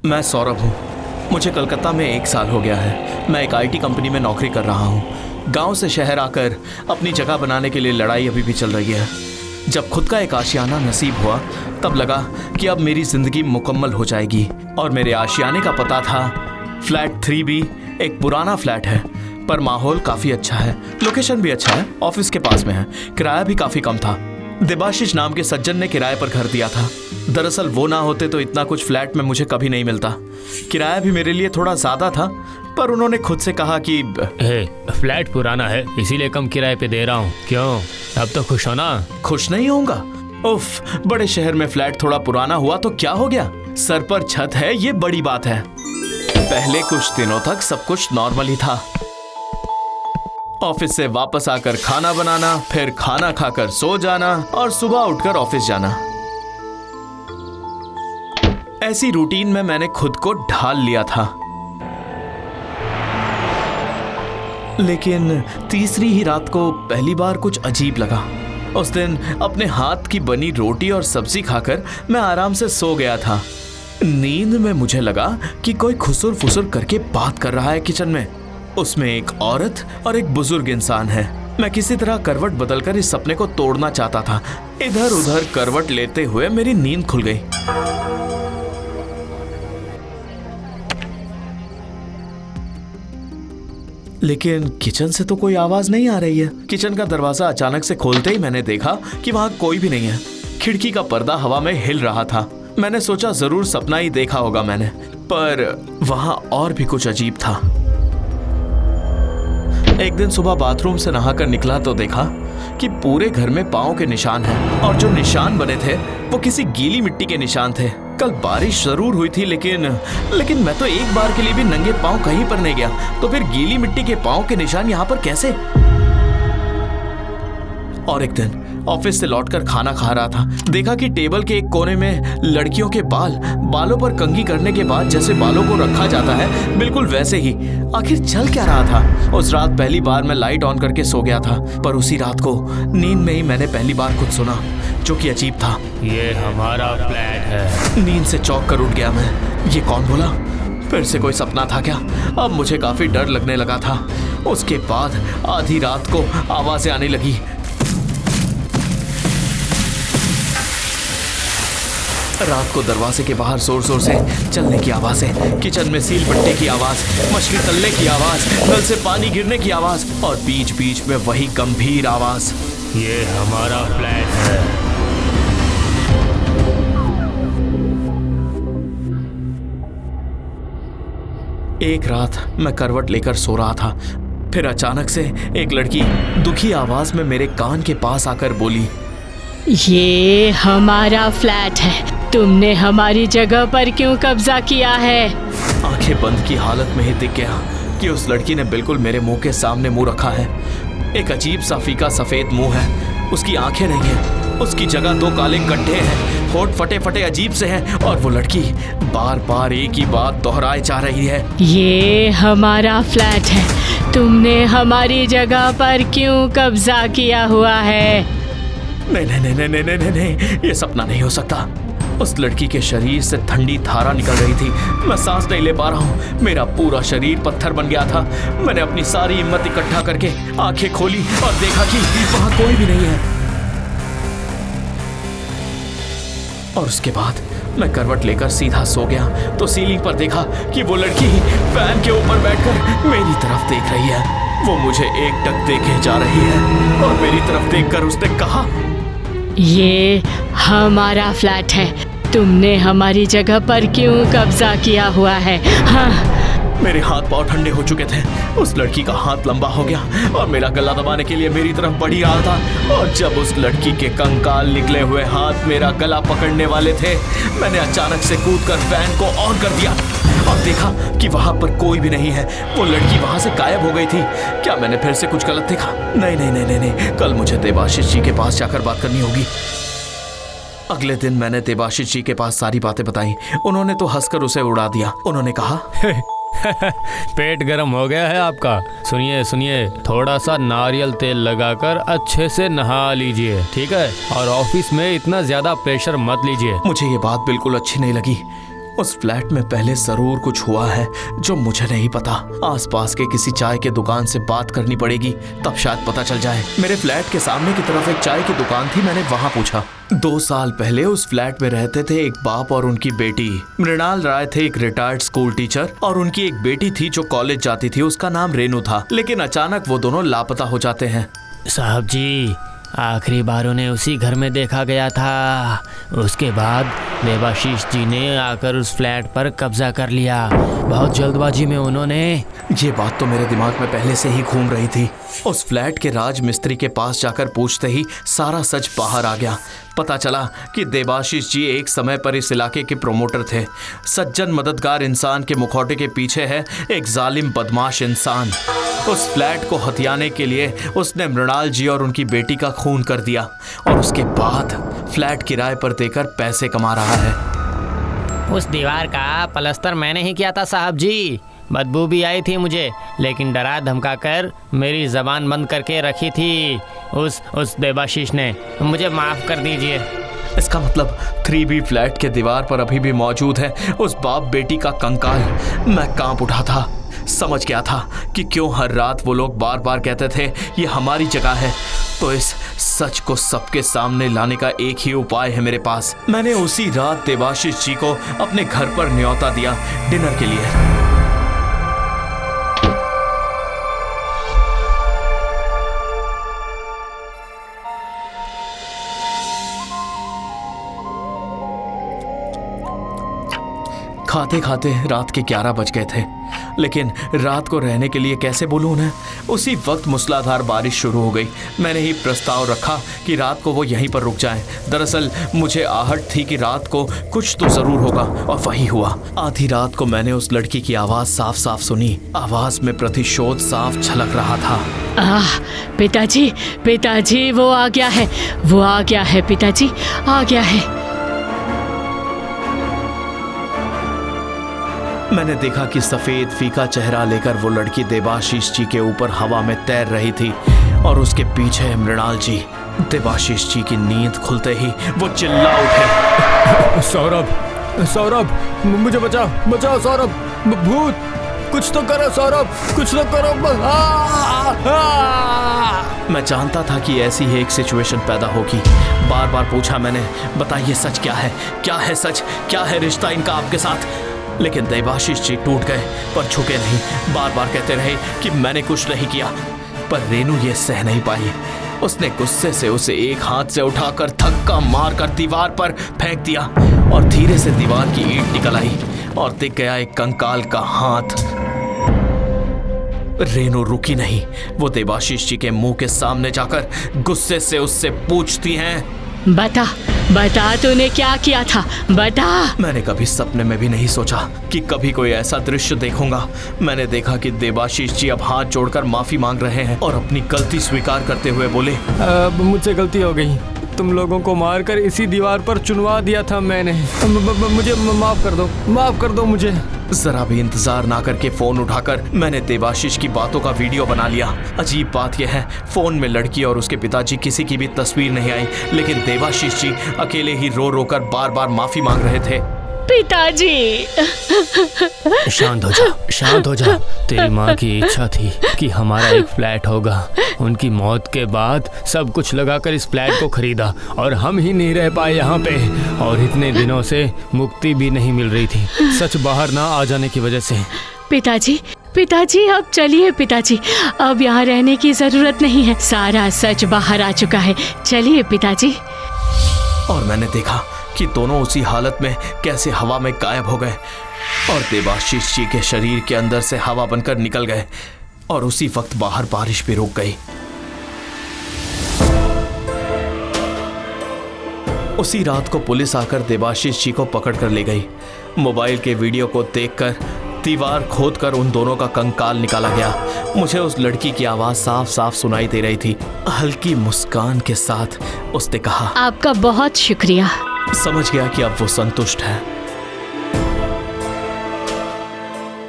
मैं सौरभ हूँ। मुझे कलकत्ता में 1 साल हो गया है। मैं एक आईटी कंपनी में नौकरी कर रहा हूँ। गांव से शहर आकर अपनी जगह बनाने के लिए लड़ाई अभी भी चल रही है। जब खुद का एक आशियाना नसीब हुआ तब लगा कि अब मेरी जिंदगी मुकम्मल हो जाएगी। और मेरे आशियाने का पता था फ्लैट 3B। एक पुराना फ्लैट है पर माहौल काफ़ी अच्छा है, लोकेशन भी अच्छा है, ऑफिस के पास में है, किराया भी काफ़ी कम था। देबाशिश नाम के सज्जन ने किराए पर घर दिया था। दरअसल वो ना होते तो इतना कुछ फ्लैट में मुझे कभी नहीं मिलता। किराया भी मेरे लिए थोड़ा ज़्यादा था पर उन्होंने खुद से कहा कि फ्लैट पुराना है इसीलिए कम किराए पे दे रहा हूँ। क्यों, अब तो खुश हो ना? खुश नहीं होऊंगा? उफ, बड़े शहर में फ्लैट थोड़ा पुराना हुआ तो क्या हो गया, सर पर छत है, ये बड़ी बात है। पहले कुछ दिनों तक सब कुछ नॉर्मल ही था। ऑफिस से वापस आकर खाना बनाना, फिर खाना खाकर सो जाना और सुबह उठकर ऑफिस जाना। ऐसी रूटीन में मैंने खुद को ढाल लिया था। लेकिन तीसरी ही रात को पहली बार कुछ अजीब लगा। उस दिन अपने हाथ की बनी रोटी और सब्जी खाकर मैं आराम से सो गया था। नींद में मुझे लगा कि कोई खुसुर फुसुर करके बात कर रहा है किचन में। उसमें एक औरत और एक बुजुर्ग इंसान है। मैं किसी तरह करवट बदलकर इस सपने को तोड़ना चाहता था। इधर उधर करवट लेते हुए मेरी नींद खुल गई। लेकिन किचन से तो कोई आवाज नहीं आ रही है। किचन का दरवाजा अचानक से खोलते ही मैंने देखा कि वहां कोई भी नहीं है। खिड़की का पर्दा हवा में हिल रहा था। मैंने सोचा जरूर सपना ही देखा होगा मैंने, पर वहां और भी कुछ अजीब था। एक दिन सुबह बाथरूम से नहाकर निकला तो देखा कि पूरे घर में पांव के निशान हैं और जो निशान बने थे वो किसी गीली मिट्टी के निशान थे। कल बारिश जरूर हुई थी लेकिन मैं तो एक बार के लिए भी नंगे पांव कहीं पर नहीं गया, तो फिर गीली मिट्टी के पांव के निशान यहाँ पर कैसे? और एक दिन ऑफिस से लौटकर खाना खा रहा था, देखा कि टेबल के एक कोने में लड़कियों के बालों पर कंघी करने के बाद जैसे बालों को रखा जाता है बिल्कुल वैसे ही। आखिर चल क्या रहा था? उस रात पहली बार मैं लाइट ऑन करके सो गया था, पर उसी रात को नींद में ही मैंने पहली बार कुछ सुना जो कि अजीब था। ये हमारा फ्लैट है। नींद से चौंक कर उठ गया मैं। ये कौन बोला? फिर से कोई सपना था क्या? अब मुझे काफी डर लगने लगा था। उसके बाद आधी रात को आवाजें आने लगी। रात को दरवाजे के बाहर जोर जोर से चलने की आवाजें, किचन में सील बट्टे की आवाज, मछली तलने की आवाज, नल से पानी गिरने की आवाज और बीच बीच में वही गंभीर आवाज, ये हमारा फ्लैट है। एक रात मैं करवट लेकर सो रहा था, फिर अचानक से एक लड़की दुखी आवाज में मेरे कान के पास आकर बोली, ये हमारा फ्लैट है, तुमने हमारी जगह पर क्यों कब्जा किया है? आंखें बंद की हालत में ही दिख गया कि उस लड़की ने बिल्कुल मेरे मुंह के सामने मुंह रखा है। एक अजीब सा फीका सफेद मुंह है, उसकी आंखें नहीं है, उसकी जगह 2 काले गड्ढे हैं, होंठ फटे फटे अजीब से हैं और वो लड़की बार बार एक ही बात दोहराए जा रही है, ये हमारा फ्लैट है, तुमने हमारी जगह पर क्यों कब्जा किया हुआ है? नहीं नहीं नहीं नहीं नहीं नहीं, ये सपना नहीं हो सकता। उस लड़की के शरीर से ठंडी धारा निकल रही थी। मैं सांस नहीं ले पा रहा हूँ, मेरा पूरा शरीर पत्थर बन गया था। मैंने अपनी सारी हिम्मत इकट्ठा करके आंखें खोली और देखा कि वहां कोई भी नहीं है। और उसके बाद मैं करवट लेकर सीधा सो गया तो सीलिंग पर देखा कि वो लड़की फैन के ऊपर बैठकर मेरी तरफ देख रही है। वो मुझे एकटक देखे जा रही है और मेरी तरफ देखकर उसने कहा, ये हमारा फ्लैट है, तुमने हमारी जगह पर क्यों कब्जा किया हुआ है? हाँ। मेरे हाथ पांव ठंडे हो चुके थे। उस लड़की का हाथ लंबा हो गया और मेरा गला दबाने के लिए मेरी तरफ बढ़ ही रहा था। और जब उस लड़की के कंकाल निकले हुए हाथ मेरा गला पकड़ने वाले थे, मैंने अचानक से कूदकर फैन को ऑन कर दिया और देखा कि वहां पर कोई भी नहीं है। वो लड़की वहां से गायब हो गई थी। क्या मैंने फिर से कुछ गलत देखा? नहीं नहीं नहीं नहीं नहीं, कल मुझे देबाशिश जी के पास जाकर बात करनी होगी। अगले दिन मैंने देबाशिश जी के पास सारी बातें बताई। उन्होंने तो हंसकर उसे उड़ा दिया। उन्होंने कहा, पेट गरम हो गया है आपका? सुनिए सुनिए, थोड़ा सा नारियल तेल लगाकर अच्छे से नहा लीजिए, ठीक है? और ऑफिस में इतना ज्यादा प्रेशर मत लीजिए। मुझे ये बात बिल्कुल अच्छी नहीं लगी। उस फ्लैट में पहले जरूर कुछ हुआ है जो मुझे नहीं पता। आसपास के किसी चाय के दुकान से बात करनी पड़ेगी, तब शायद पता चल जाए। मेरे फ्लैट के सामने की तरफ एक चाय की दुकान थी, मैंने वहां पूछा। 2 साल पहले उस फ्लैट में रहते थे एक बाप और उनकी बेटी। मृणाल राय थे एक रिटायर्ड स्कूल टीचर और उनकी एक बेटी थी जो कॉलेज जाती थी, उसका नाम रेनू था। लेकिन अचानक वो दोनों लापता हो जाते हैं। साहब जी, आखिरी बार उन्हें उसी घर में देखा गया था। उसके बाद देवाशीष जी ने आकर उस फ्लैट पर कब्जा कर लिया। बहुत जल्दबाजी में उन्होंने। ये बात तो मेरे दिमाग में पहले से ही घूम रही थी। उस फ्लैट के राज मिस्त्री के पास जाकर पूछते ही सारा सच बाहर आ गया। पता चला कि देवाशीष जी एक समय पर इस इलाके के प्रोमोटर थे। सज्जन मददगार इंसान के मुखौटे के पीछे है एक जालिम बदमाश इंसान। उस फ्लैट को हथियाने के लिए उसने मृणाल जी और उनकी बेटी का खून कर दिया और उसके बाद फ्लैट किराए पर देकर पैसे कमा रहा है। उस दीवार का पलस्तर मैंने ही किया था साहब जी। बदबू भी आई थी मुझे, लेकिन डरा धमका कर मेरी जबान बंद करके रखी थी उस देवाशीष ने। मुझे माफ़ कर दीजिए। इसका मतलब 3B फ्लैट के दीवार पर अभी भी मौजूद है उस बाप बेटी का कंकाल। मैं कांप उठा था, समझ गया था कि क्यों हर रात वो लोग बार बार कहते थे ये हमारी जगह है। तो इस सच को सबके सामने लाने का एक ही उपाय है मेरे पास। मैंने उसी रात देवाशीष जी को अपने घर पर न्योता दिया डिनर के लिए। खाते खाते रात के 11 बज गए थे, लेकिन रात को रहने के लिए कैसे बोलूं उन्हें। उसी वक्त मूसलाधार बारिश शुरू हो गई। मैंने ही प्रस्ताव रखा कि रात को वो यहीं पर रुक जाएं। दरअसल मुझे आहट थी कि रात को कुछ तो जरूर होगा, और वही हुआ। आधी रात को मैंने उस लड़की की आवाज साफ साफ सुनी। आवाज में प्रतिशोध साफ झलक रहा था। पिताजी, पिताजी, वो आ गया है, वो आ गया है, पिताजी आ गया है। मैंने देखा कि सफेद फीका चेहरा लेकर वो लड़की देवाशीष जी के ऊपर हवा में तैर रही थी और उसके पीछे मृणाल जी। देवाशीष जी की नींद खुलते ही वो चिल्ला उठे, सौरभ, सौरभ, मुझे बचाओ, बचाओ सौरभ, भूत, कुछ तो करो सौरभ, कुछ तो करो। मैं जानता था कि ऐसी ही एक सिचुएशन पैदा होगी। बार बार पूछा मैंने, बताइए सच क्या है, क्या है सच, क्या है रिश्ता इनका आपके साथ। लेकिन देवाशीष जी टूट गए पर झुके नहीं। बार बार कहते रहे कि मैंने कुछ नहीं किया। पर रेनू ये सह नहीं पाई। उसने गुस्से से उसे एक हाथ से उठाकर धक्का मारकर दीवार पर फेंक दिया और धीरे से दीवार की ईंट निकल आई और दिख गया एक कंकाल का हाथ। रेनू रुकी नहीं। वो देवाशीष जी के मुंह के सामने जाकर गुस्से से उससे पूछती हैं, बता, बता तूने क्या किया था, बता। मैंने कभी सपने में भी नहीं सोचा कि कभी कोई ऐसा दृश्य देखूंगा। मैंने देखा कि देवाशीष जी अब हाथ जोड़कर माफी मांग रहे हैं और अपनी गलती स्वीकार करते हुए बोले, मुझसे गलती हो गई। तुम लोगों को मारकर इसी दीवार पर चुनवा दिया था मैंने। मुझे माफ कर दो, माफ कर दो मुझे। जरा भी इंतजार ना करके फोन उठाकर मैंने देवाशीष की बातों का वीडियो बना लिया। अजीब बात यह है, फोन में लड़की और उसके पिताजी किसी की भी तस्वीर नहीं आई, लेकिन देवाशीष जी अकेले ही रो रो कर बार बार माफी मांग रहे थे। पिताजी, शांत हो जा, शांत हो जा। तेरी माँ की इच्छा थी कि हमारा एक फ्लैट होगा। उनकी मौत के बाद सब कुछ लगाकर इस फ्लैट को खरीदा और हम ही नहीं रह पाए यहाँ पे, और इतने दिनों से मुक्ति भी नहीं मिल रही थी, सच बाहर ना आ जाने की वजह से। पिताजी, पिताजी अब चलिए पिताजी, अब यहाँ रहने की जरूरत नहीं है। सारा सच बाहर आ चुका है, चलिए पिताजी। और मैंने देखा कि दोनों उसी हालत में कैसे हवा में गायब हो गए और देवाशीष जी के शरीर के अंदर से हवा बनकर निकल गए और उसी वक्त बाहर बारिश भी रुक गई। उसी रात को पुलिस आकर देवाशीष जी को पकड़ कर ले गई। मोबाइल के वीडियो को देखकर दीवार खोदकर उन दोनों का कंकाल निकाला गया। मुझे उस लड़की की आवाज साफ साफ सुनाई दे रही थी। हल्की मुस्कान के साथ उसने कहा, आपका बहुत शुक्रिया। समझ गया कि अब वो संतुष्ट है।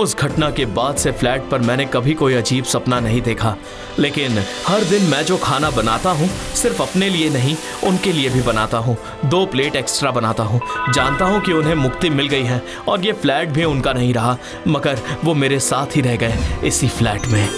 उस घटना के बाद से फ्लैट पर मैंने कभी कोई अजीब सपना नहीं देखा, लेकिन हर दिन मैं जो खाना बनाता हूँ सिर्फ अपने लिए नहीं उनके लिए भी बनाता हूँ। 2 प्लेट एक्स्ट्रा बनाता हूँ। जानता हूँ कि उन्हें मुक्ति मिल गई है और ये फ्लैट भी उनका नहीं रहा, मगर वो मेरे साथ ही रह गए इसी फ्लैट में।